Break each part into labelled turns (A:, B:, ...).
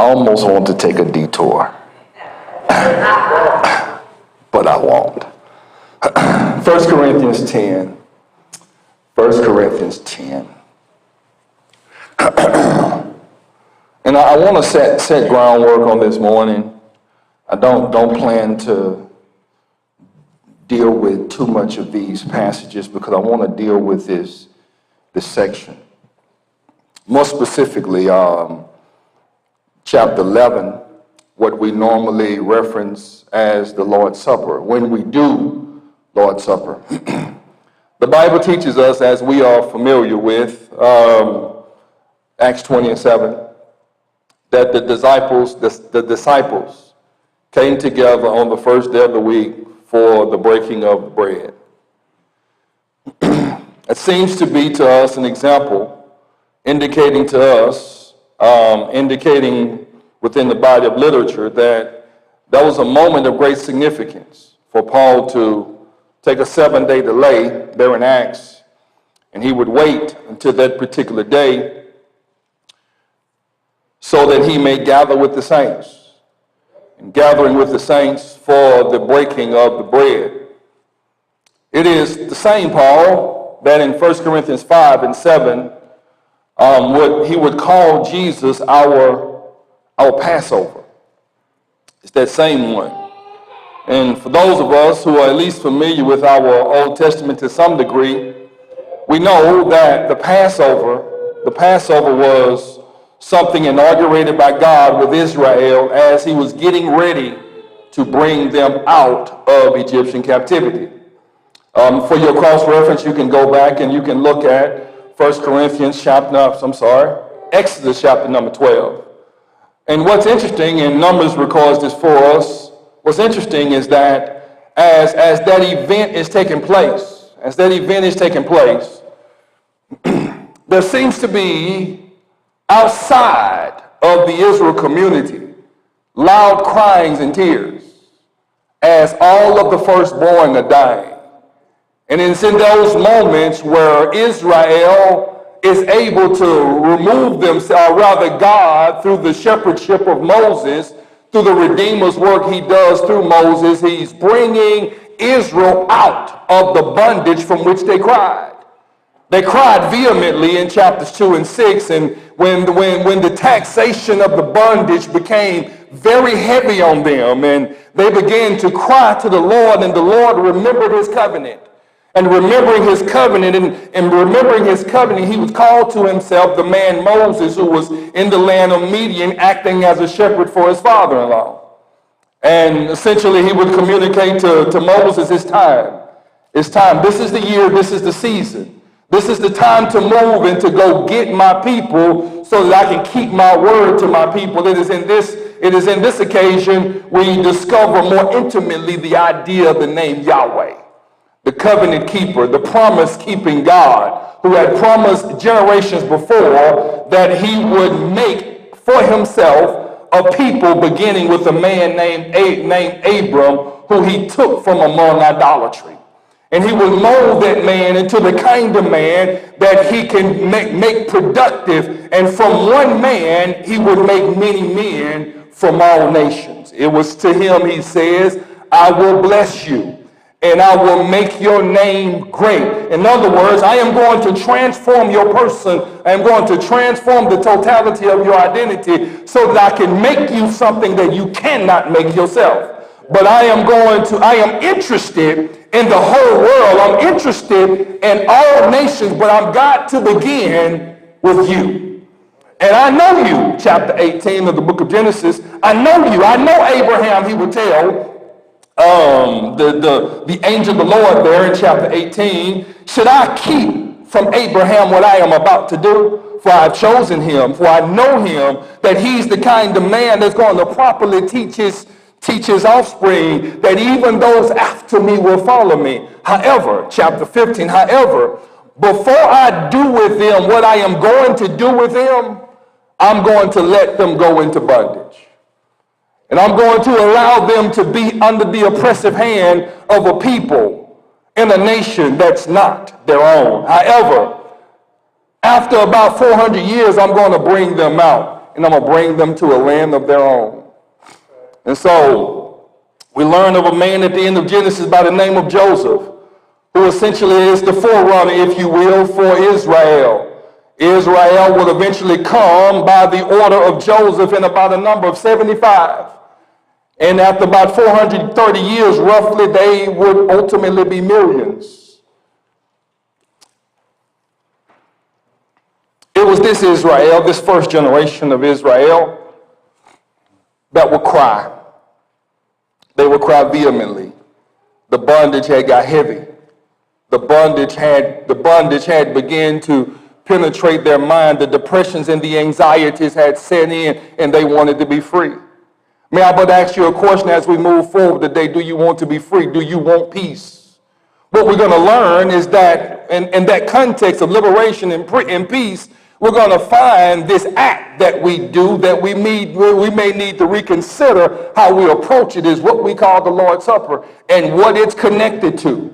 A: almost want to take a detour, but I won't. 1 Corinthians 10. 1 Corinthians 10. And I want to set groundwork on this morning. I don't plan to deal with too much of these passages because I want to deal with this section. More specifically, chapter 11, what we normally reference as the Lord's Supper. When we do Lord's Supper, the Bible teaches us, as we are familiar with, Acts 20:7, that the disciples came together on the first day of the week for the breaking of bread. It seems to be to us an example indicating to us, indicating within the body of literature that was a moment of great significance for Paul to take a 7-day delay there in Acts, and he would wait until that particular day so that he may gather with the saints, and gathering with the saints for the breaking of the bread. It is the same Paul that in 1 Corinthians 5 and 7, he would call Jesus our Passover. It's that same one. And for those of us who are at least familiar with our Old Testament to some degree, we know that the Passover was something inaugurated by God with Israel as he was getting ready to bring them out of Egyptian captivity. For your cross-reference, you can go back and you can look at Exodus chapter number 12. And what's interesting, and Numbers records this for us, what's interesting is that as that event is taking place, there seems to be outside of the Israel community loud cryings and tears as all of the firstborn are dying. And it's in those moments where Israel is able to remove themselves, or rather God, through the shepherdship of Moses, through the Redeemer's work he does through Moses, he's bringing Israel out of the bondage from which they cried. They cried vehemently in chapters 2 and 6, and when the taxation of the bondage became very heavy on them, and they began to cry to the Lord, and the Lord remembered his covenant. And remembering his covenant, he was called to himself the man Moses, who was in the land of Midian, acting as a shepherd for his father-in-law. And essentially, he would communicate to Moses, it's time. It's time. This is the year. This is the season. This is the time to move and to go get my people so that I can keep my word to my people. It is in this occasion we discover more intimately the idea of the name Yahweh, the covenant keeper, the promise-keeping God, who had promised generations before that he would make for himself a people beginning with a man named Abram, who he took from among idolatry. And he would mold that man into the kind of man that he can make productive. And from one man, he would make many men from all nations. It was to him, he says, I will bless you, and I will make your name great. In other words, I am going to transform your person. I am going to transform the totality of your identity so that I can make you something that you cannot make yourself. But I am interested in the whole world. I'm interested in all nations, but I've got to begin with you. And I know you, chapter 18 of the book of Genesis. I know you. I know Abraham, he would tell the angel of the Lord there in chapter 18, should I keep from Abraham what I am about to do? For I've chosen him, for I know him, that he's the kind of man that's going to properly teach his offspring, that even those after me will follow me. However, chapter 15, however, before I do with them what I am going to do with them, I'm going to let them go into bondage. And I'm going to allow them to be under the oppressive hand of a people in a nation that's not their own. However, after about 400 years, I'm going to bring them out. and I'm going to bring them to a land of their own. And so we learn of a man at the end of Genesis by the name of Joseph, who essentially is the forerunner, if you will, for Israel. Israel will eventually come by the order of Joseph in about a number of 75. And after about 430 years, roughly, they would ultimately be millions. It was this Israel, this first generation of Israel, that would cry. They would cry vehemently. The bondage had got heavy. The bondage had begun to penetrate their mind. The depressions and the anxieties had set in, and they wanted to be free. May I but ask you a question as we move forward today? Do you want to be free? Do you want peace? What we're going to learn is that in that context of liberation and peace, we're going to find this act that we do that we may need to reconsider how we approach it, is what we call the Lord's Supper and what it's connected to.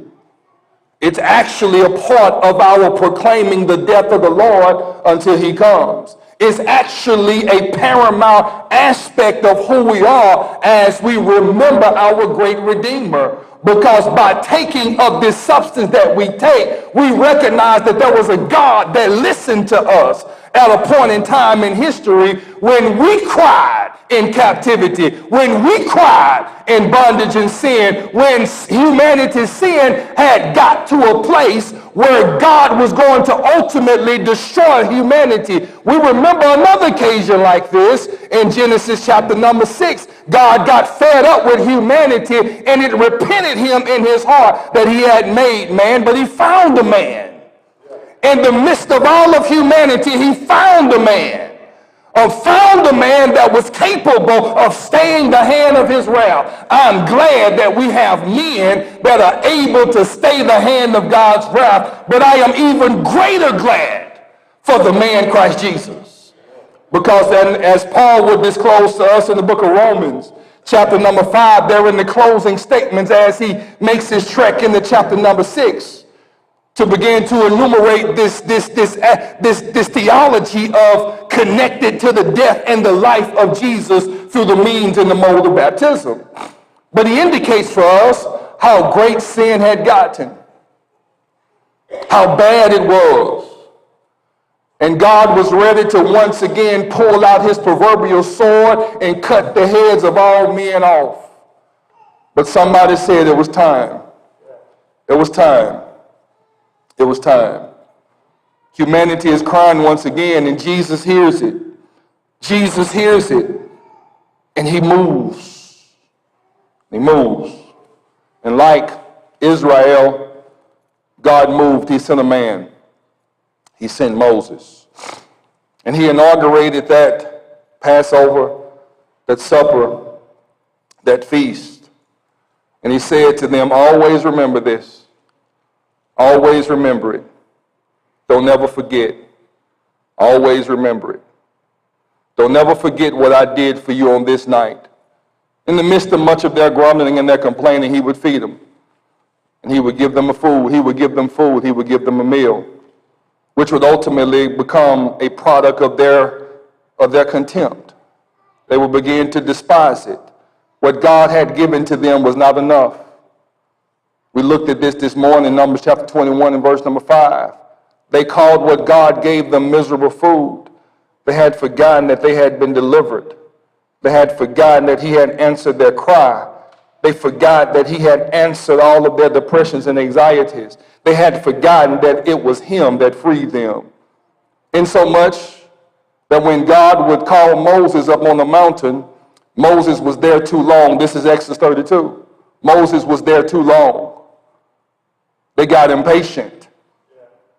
A: It's actually a part of our proclaiming the death of the Lord until he comes. It's actually a paramount aspect of who we are as we remember our great Redeemer. Because by taking of this substance that we take, we recognize that there was a God that listened to us at a point in time in history when we cried in captivity, when we cried in bondage and sin, when humanity's sin had got to a place where God was going to ultimately destroy humanity. We remember another occasion like this in Genesis chapter number 6. God got fed up with humanity, and it repented him in his heart that he had made man, but he found a man. In the midst of all of humanity, he found a man. Found a man that was capable of staying the hand of his wrath. I'm glad that we have men that are able to stay the hand of God's wrath, but I am even greater glad for the man Christ Jesus. Because then, as Paul would disclose to us in the book of Romans, chapter number 5, there in the closing statements as he makes his trek into chapter number 6, to begin to enumerate this theology of connected to the death and the life of Jesus through the means and the mode of baptism. But he indicates for us how great sin had gotten, how bad it was. And God was ready to once again pull out his proverbial sword and cut the heads of all men off. But somebody said it was time. It was time. It was time. Humanity is crying once again, and Jesus hears it. Jesus hears it, and he moves. He moves. And like Israel, God moved. He sent a man. He sent Moses. And he inaugurated that Passover, that supper, that feast. And he said to them, always remember this. Always remember it. Don't never forget. Always remember it. Don't never forget what I did for you on this night. In the midst of much of their grumbling and their complaining, he would feed them. And he would give them a food. He would give them food. He would give them a meal, which would ultimately become a product of their contempt. They would begin to despise it. What God had given to them was not enough. We looked at this morning, Numbers chapter 21 and verse number 5. They called what God gave them miserable food. They had forgotten that they had been delivered. They had forgotten that he had answered their cry. They forgot that he had answered all of their depressions and anxieties. They had forgotten that it was him that freed them. Insomuch that when God would call Moses up on the mountain, Moses was there too long. This is Exodus 32. Moses was there too long. They got impatient.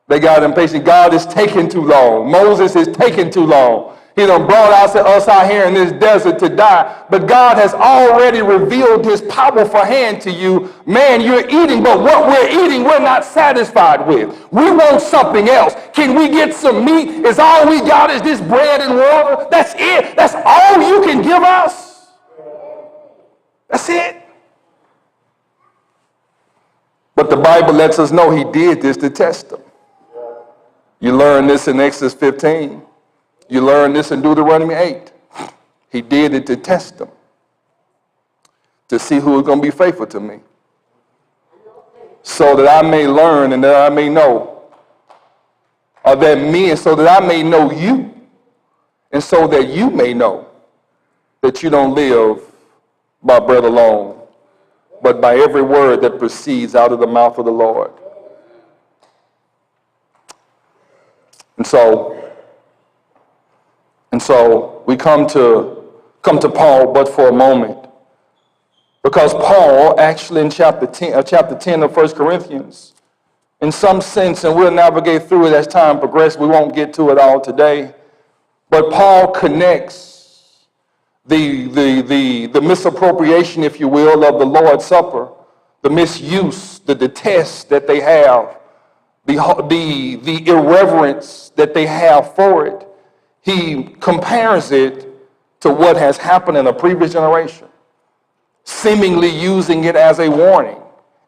A: They got impatient. God is taking too long. Moses is taking too long. He done brought us out here in this desert to die. But God has already revealed his powerful hand to you. Man, you're eating, but what we're eating, we're not satisfied with. We want something else. Can we get some meat? Is all we got is this bread and water? That's it. That's all you can give us? That's it. But the Bible lets us know he did this to test them. You learn this in Exodus 15. You learn this in Deuteronomy 8. He did it to test them, to see who is going to be faithful to me, so that I may learn and that I may know, or that me, so that I may know you, and so that you may know that you don't live by bread alone, but by every word that proceeds out of the mouth of the Lord. And so we come to Paul, but for a moment, because Paul actually in chapter 10 of 1 Corinthians, in some sense, and we'll navigate through it as time progresses, we won't get to it all today, but Paul connects the misappropriation, if you will, of the Lord's Supper, the misuse, the detest that they have, the irreverence that they have for it. He compares it to what has happened in a previous generation, seemingly using it as a warning,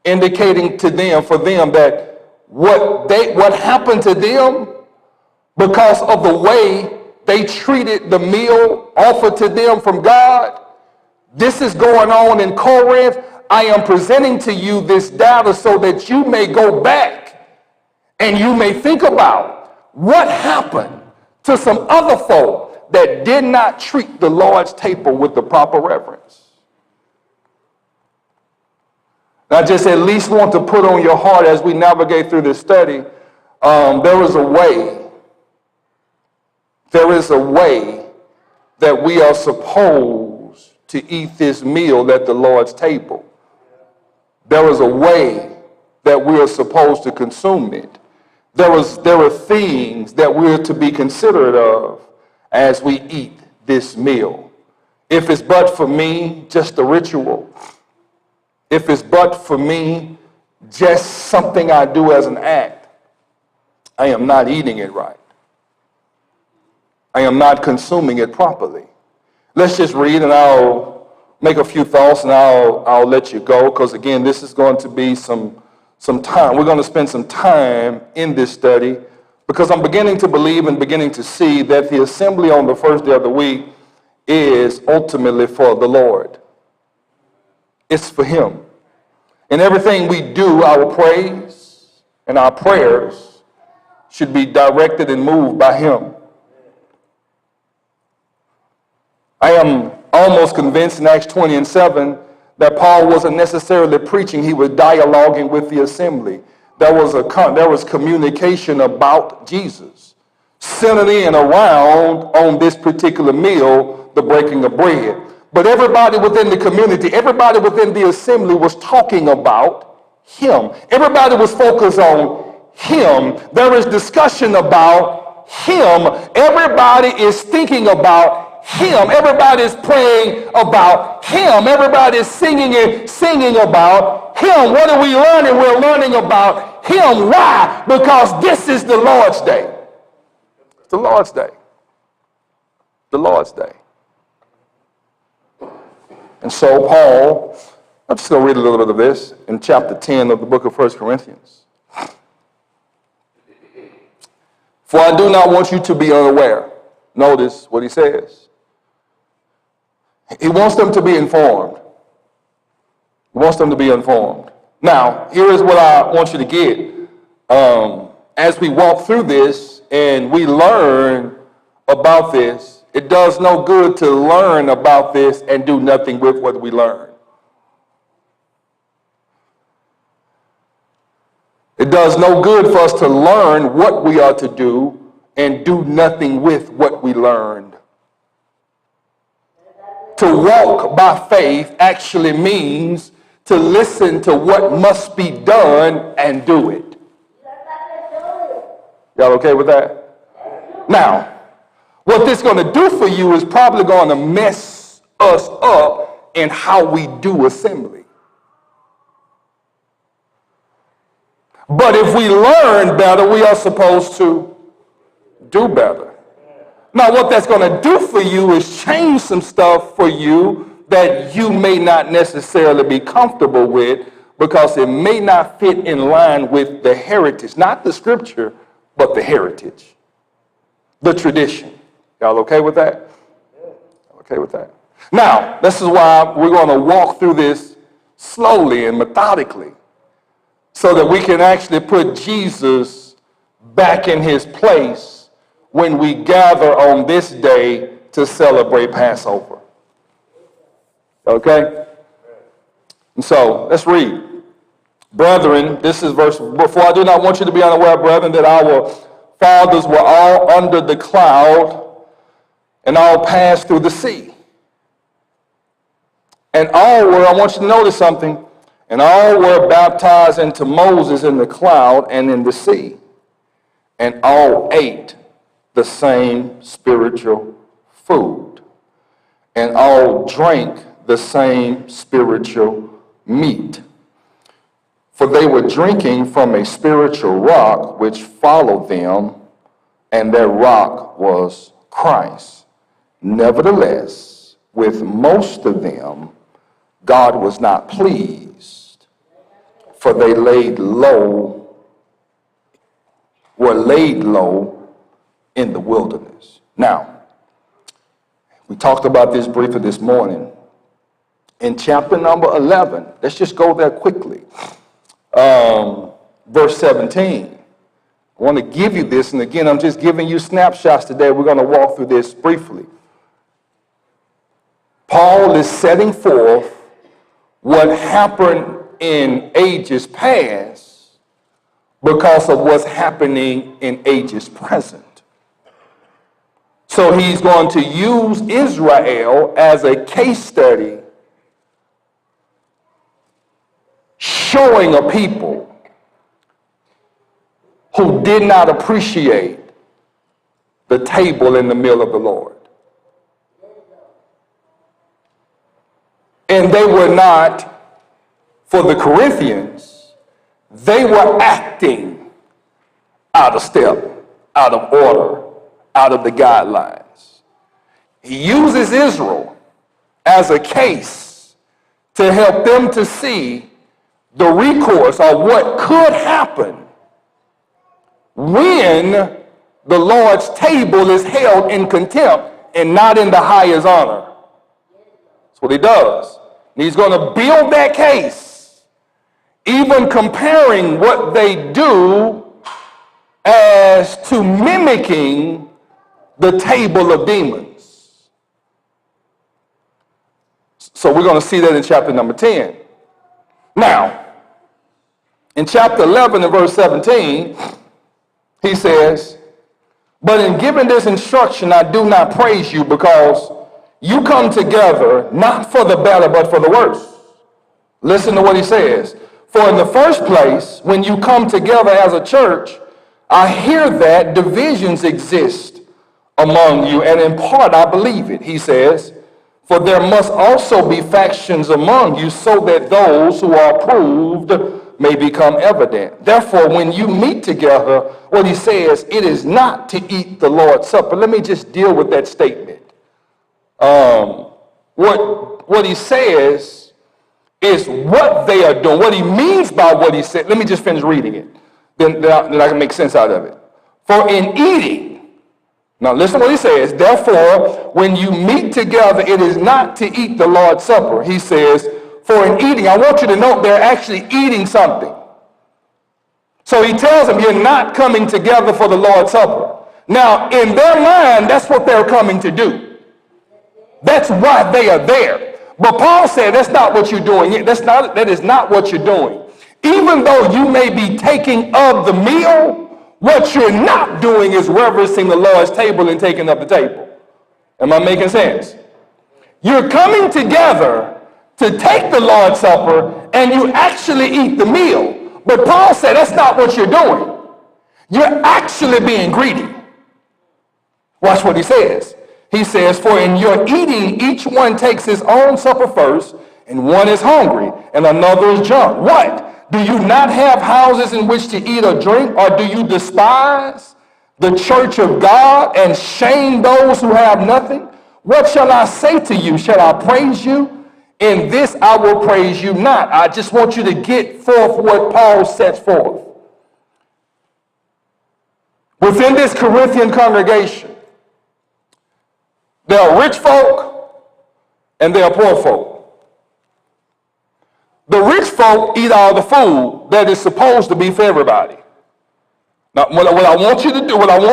A: indicating to them, for them, that what happened to them because of the way they treated the meal offered to them from God, this is going on in Corinth. I am presenting to you this data so that you may go back and you may think about what happened to some other folk that did not treat the Lord's table with the proper reverence. I just at least want to put on your heart as we navigate through this study, there is a way that we are supposed to eat this meal at the Lord's table. There is a way that we are supposed to consume it. There are things that we're to be considerate of as we eat this meal. If it's but for me, just a ritual. If it's but for me, just something I do as an act, I am not eating it right. I am not consuming it properly. Let's just read, and I'll make a few thoughts, and I'll let you go, because again, this is going to be some time. We're going to spend some time in this study, because I'm beginning to believe and beginning to see that the assembly on the first day of the week is ultimately for the Lord. It's for him. And everything we do, our praise and our prayers, should be directed and moved by him. I am almost convinced in Acts 20:7 that Paul wasn't necessarily preaching, he was dialoguing with the assembly. There was communication about Jesus, centered in around on this particular meal, the breaking of bread. But everybody within the community, everybody within the assembly was talking about him. Everybody was focused on him. There is discussion about him. Everybody is thinking about him. Everybody is praying about him. Everybody is singing about him. What are we learning? We're learning about him. Why? Because this is the Lord's day. It's the Lord's day. The Lord's day. And so Paul, I'm just going to read a little bit of this in chapter 10 of the book of 1 Corinthians. For I do not want you to be unaware. Notice what he says. He wants them to be informed. He wants them to be informed. Now, here is what I want you to get. As we walk through this and we learn about this, it does no good to learn about this and do nothing with what we learn. It does no good for us to learn what we are to do and do nothing with what we learned. To walk by faith actually means to listen to what must be done and do it. Y'all okay with that? Now, what this is going to do for you is probably going to mess us up in how we do assembly. But if we learn better, we are supposed to do better. Now, what that's going to do for you is change some stuff for you that you may not necessarily be comfortable with, because it may not fit in line with the heritage, not the scripture, but the heritage, the tradition. Y'all okay with that? Okay with that? Now, this is why we're going to walk through this slowly and methodically so that we can actually put Jesus back in his place when we gather on this day to celebrate Passover. Okay? And so, let's read. Brethren, this is verse, before I do not want you to be unaware, brethren, that our fathers were all under the cloud and all passed through the sea. And all were, I want you to notice something, and all were baptized into Moses in the cloud and in the sea. And all ate the same spiritual food. And all drank the same spiritual meat. For they were drinking from a spiritual rock which followed them, and their rock was Christ. Nevertheless, with most of them, God was not pleased, for they were laid low in the wilderness. Now, we talked about this briefly this morning. In chapter number 11, let's just go there quickly. Verse 17. I want to give you this, and again, I'm just giving you snapshots today. We're going to walk through this briefly. Paul is setting forth what happened in ages past because of what's happening in ages present. So he's going to use Israel as a case study showing a people who did not appreciate the table and the meal of the Lord. And they were not, for the Corinthians, they were acting out of step, out of order, out of the guidelines. He uses Israel as a case to help them to see the recourse of what could happen when the Lord's table is held in contempt and not in the highest honor. That's what he does. And he's going to build that case, even comparing what they do as to mimicking the table of demons. So we're going to see that in chapter number 10. Now, in chapter 11 and verse 17, he says, but in giving this instruction, I do not praise you because you come together not for the better, but for the worse. Listen to what he says. For in the first place, when you come together as a church, I hear that divisions exist among you, and in part I believe it. He says, for there must also be factions among you, so that those who are approved may become evident. Therefore, when you meet together, what he says, it is not to eat the Lord's Supper. Let me just deal with that statement. What he says is what they are doing. What he means by what he said. Let me just finish reading it. Then I can make sense out of it. For in eating, now listen to what he says. Therefore, when you meet together, it is not to eat the Lord's Supper. He says, for in eating, I want you to note they're actually eating something. So he tells them, you're not coming together for the Lord's Supper. Now, in their mind, that's what they're coming to do. That's why they are there. But Paul said, that's not what you're doing. That is not what you're doing. Even though you may be taking of the meal, what you're not doing is reverencing the Lord's table and taking up the table. Am I making sense? You're coming together to take the Lord's Supper and you actually eat the meal. But Paul said that's not what you're doing. You're actually being greedy. Watch what he says. He says, for in your eating, each one takes his own supper first, and one is hungry, and another is drunk. What? Do you not have houses in which to eat or drink, or do you despise the church of God and shame those who have nothing? What shall I say to you? Shall I praise you? In this I will praise you not. I just want you to get forth what Paul sets forth. Within this Corinthian congregation, There are rich folk and there are poor folk. The rich folk eat all the food that is supposed to be for everybody. Now, what I want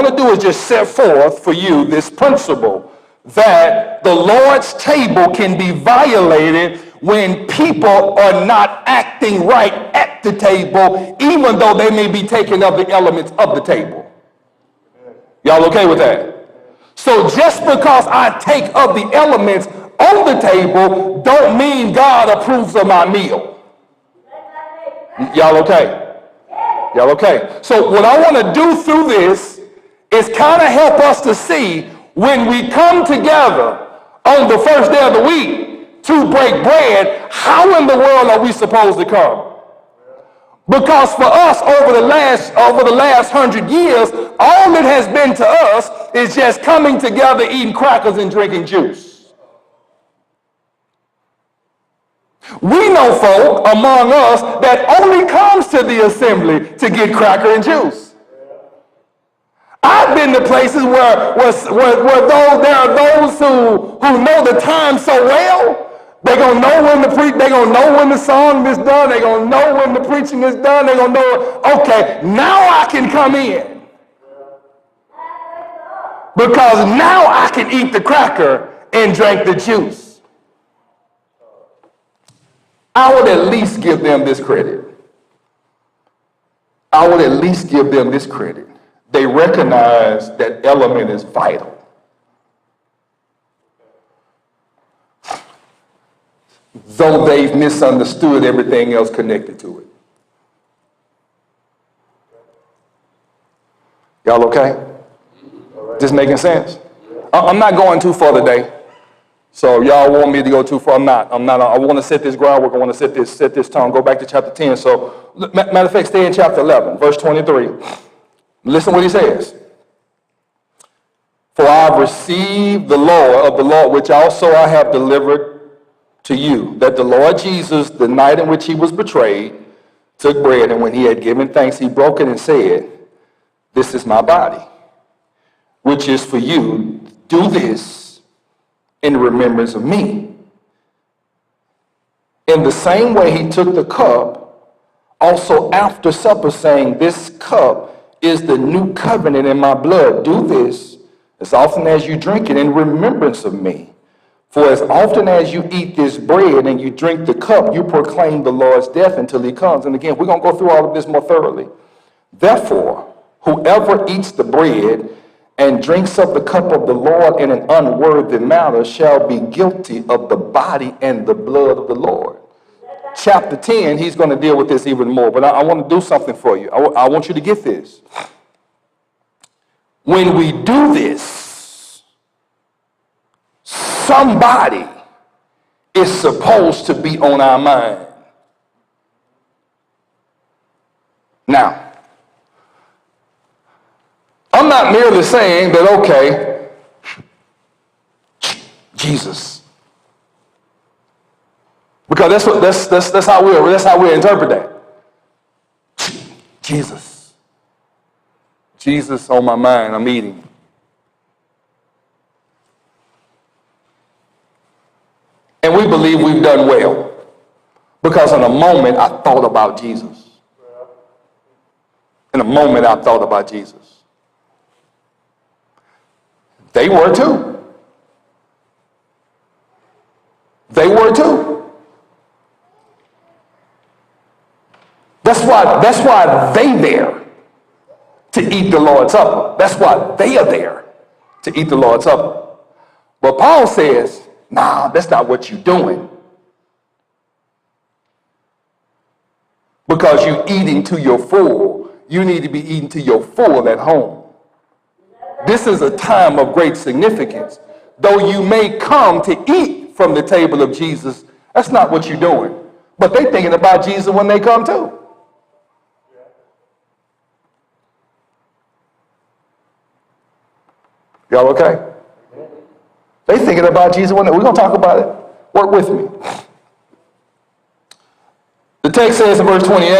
A: to do is just set forth for you this principle that the Lord's table can be violated when people are not acting right at the table, even though they may be taking of the elements of the table. Y'all okay with that? So just because I take of the elements on the table don't mean God approves of my meal. Y'all okay? Y'all okay? So what I want to do through this is kind of help us to see when we come together on the first day of the week to break bread, how in the world are we supposed to come? Because for us over the last 100 years, all it has been to us is just coming together, eating crackers and drinking juice. We know folk among us that only comes to the assembly to get cracker and juice. I've been to places where there are those who know the time so well. They're gonna know when they're gonna know when the song is done, they're gonna know when the preaching is done, they're gonna know, okay, now I can come in. Because now I can eat the cracker and drink the juice. I would at least give them this credit. I would at least give them this credit. They recognize that element is vital. Though they've misunderstood everything else connected to it. Y'all okay? This making sense? I'm not going too far today. So y'all want me to go too far? I'm not. I want to set this groundwork. I want to set this tone. Go back to chapter 10. So matter of fact, stay in chapter 11, verse 23. Listen what he says. For I have received the law of the Lord, which also I have delivered to you, that the Lord Jesus, the night in which he was betrayed, took bread, and when he had given thanks, he broke it and said, this is my body, which is for you. Do this in remembrance of me. In the same way, he took the cup also after supper, saying, this cup is the new covenant in my blood. Do this as often as you drink it in remembrance of me. For as often as you eat this bread and you drink the cup, you proclaim the Lord's death until he comes. And again, we're going to go through all of this more thoroughly. Therefore, whoever eats the bread and drinks of the cup of the Lord in an unworthy manner shall be guilty of the body and the blood of the Lord. Chapter 10, he's going to deal with this even more, but I want to do something for you. I want you to get this. When we do this, somebody is supposed to be on our mind. Now, I'm not merely saying that, okay, Jesus. Because that's how we interpret that. Jesus. Jesus on my mind, I'm eating. And we believe we've done well. Because in a moment I thought about Jesus. In a moment I thought about Jesus. They were too. They were too. That's why they there to eat the Lord's Supper. That's why they are there to eat the Lord's Supper. But Paul says, nah, that's not what you're doing. Because you're eating to your full. You need to be eating to your full at home. This is a time of great significance. Though you may come to eat from the table of Jesus, that's not what you're doing. But they're thinking about Jesus when they come too. Y'all okay? They thinking about Jesus when we're going to talk about it. Work with me. The text says in verse 28,